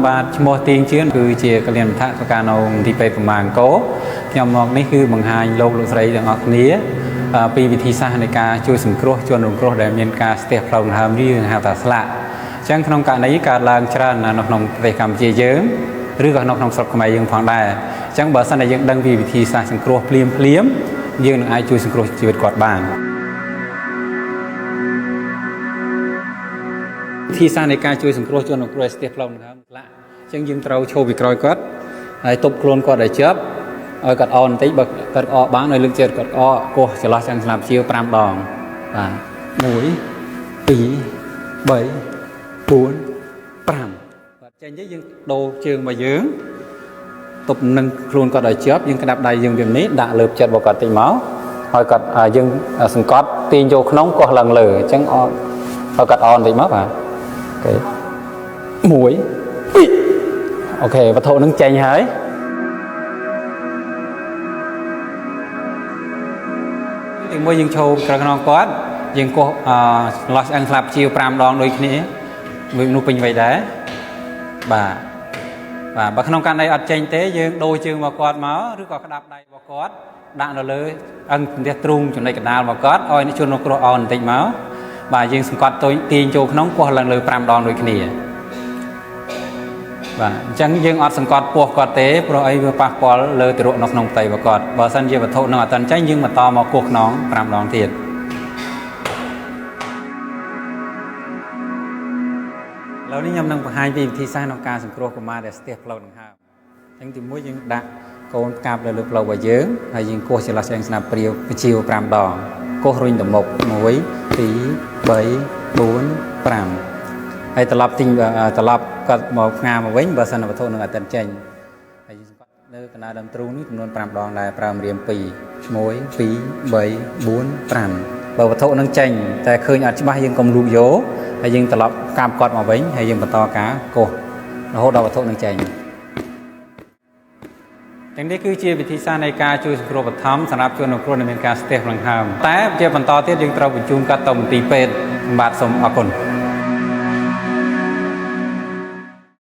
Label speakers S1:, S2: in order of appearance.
S1: បាទឈ្មោះទៀងជឿនគឺជាកលៀនថៈការនៅទីពេទ្យប្រមាណកោខ្ញុំមកនេះគឺបង្ហាញលោកស្រីទាំងអស់គ្នាពីវិធីសាស្ត្រនៃការជួយសង្គ្រោះជនរងគ្រោះដែលមានការស្ទះផ្លូវដង្ហើមឬហៅថាស្លាកអញ្ចឹងក្នុងករណីកើតឡើងច្រើននៅក្នុងប្រទេសកម្ពុជាយើងឬក៏នៅក្នុងស្រុកខ្មែរយើងផងដែរអញ្ចឹងបើសិនតែយើងដឹងពីវិធីសាស្ត្រសង្គ្រោះភ្លាមយើងនឹងអាចជួយសង្គ្រោះជីវិតគាត់បានវិធីសាស្ត្រនៃការជួយសង្គ្រោះជនរងគ្រោះស្ទះផ្លូវដង្ហើមស្លាកអញ្ចឹងយើងត្រូវឈរពីក្រោយគាត់ហើយទប់ខ្លួនគាត់ឲ្យជាប់ឲ្យគាត់អោនបន្តិចបើគាត់អោបានឲ្យលើកចិត្តគាត់អោកោះចន្លោះចាំងស្លាប់ជា5ដងបាទ1 2 3 4 5បាទចេញទៅយើងដូរជើងមកយើងទប់នឹងខ្លួនគាត់ឲ្យជាប់យើងក្តាប់ដៃយើងពីនេះដាក់លើចិត្តរបស់គាត់តិចមកហើយគាត់យើងសង្កត់ទាញចូលក្នុងកោះឡើងលើអញ្ចឹងអោឲ្យគាត់អោនតិចមកបាទអូខេ1 2អូខេវត្ថុនឹងចេញហើយទីមួយយើងឈោក្រខ្នងគាត់យើងកោះឆ្លោះឆ្អឹងស្លាប់ជាវ5ដងដូចគ្នាមួយនោះពេញវ័យដែរបាទបើក្នុងករណីអត់ចេញទេយើងដូរជើងមកគាត់មកឬក៏ក្តាប់ដៃរបស់គាត់ដាក់នៅលើអឹងផ្ទះទ្រូងចំណុចកណ្ដាលរបស់គាត់ឲ្យជនរងគ្រោះអោនបន្តិចមកបាទយើងសង្កត់ទាញចូលក្នុងកោះឡើងលើ5ដងដូចគ្នាបាទអញ្ចឹងយើងអត់សង្កត់ពោះគាត់ទេព្រោះអីវាប៉ះពាល់លើទារកនៅក្នុងផ្ទៃរបស់គាត់បើសិនជាវត្ថុនឹងអត់តាន់ចេញយើងបន្តមកគោះខ្នង5ដងទៀតឥឡូវនេះខ្ញុំនឹងបង្ហាញពីវិធីសាស្ត្រក្នុងការសង្គ្រោះកុមារដែលស្ទះផ្លូវដង្ហើមអញ្ចឹងទីមួយយើងដាក់កូនផ្កាប់លើលើផ្លូវរបស់យើងហើយយើងគោះចន្លោះឆ្អឹងស្នាប់ព្រាវវិជាវ5ដងគោះរុញទៅមុខ1 2 3 4 5ហើយត្រឡប់គាត់មកផ្ងាមកវិញបើសិនវត្ថុនឹងអត់ទាន់ចេញហើយយើងសង្កត់លើកណ្ដាលដើមទ្រូងនេះចំនួន5ដងដែរប្រើម្រាម2 1 2 3 4 5បើវត្ថុនឹងចេញតែឃើញអត់ច្បាស់យើងកុំលូកយកហើយយើងត្រឡប់កាប់គាត់មកវិញហើយយើងបន្តការកោសរហូតដល់វត្ថុនឹងចេញទាំងនេះគឺជាវិធីសាស្ត្រនៃការជួយសង្គ្រោះបឋមសម្រាប់ជនរងគ្រោះដែលមានការស្ទះផ្លូវដង្ហើមតែជាបន្តទៀតយើងត្រូវបញ្ជូនគាត់ទៅមន្ទីរពេទ្យបាទសូមអរគុណ